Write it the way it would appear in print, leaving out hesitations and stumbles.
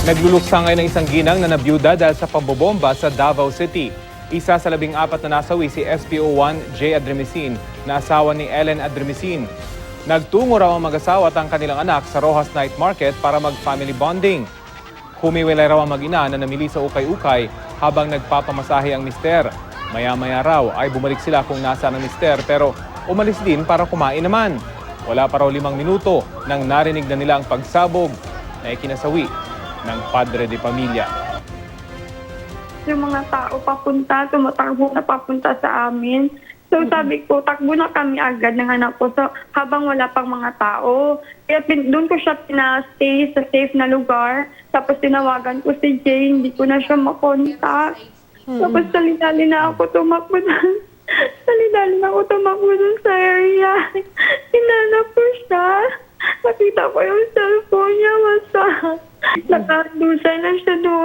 Nagluluksa ngayon ng isang ginang na nabiyuda dahil sa pambobomba sa Davao City. Isa sa 14 na nasawi si SPO1 J. Adremisin na asawa ni Ellen Adremisin. Nagtungo raw ang mag-asawa at ang kanilang anak sa Rojas Night Market para mag-family bonding. Humiwalay raw ang mag-ina na namili sa ukay-ukay habang nagpapamasahe ang mister. Maya-maya raw ay bumalik sila kung nasaan ang mister pero umalis din para kumain naman. Wala pa raw 5 minuto nang narinig na nila ang pagsabog na ikinasawi ng padre de pamilya. Yung mga tao papunta, tumatakbo na papunta sa amin. So sabi ko, takbo na kami agad ng anak ko habang wala pang mga tao. Kaya doon ko siya pinastay sa safe na lugar. Tapos tinawagan ko si Jay, hindi ko na siya makontak. Tapos salidali na ako tumakbo doon. Salidali na ako tumakbo doon sa area. Hinanap ko siya. Nakita ko yung cellphone niya, basta nakadusay na siya doon.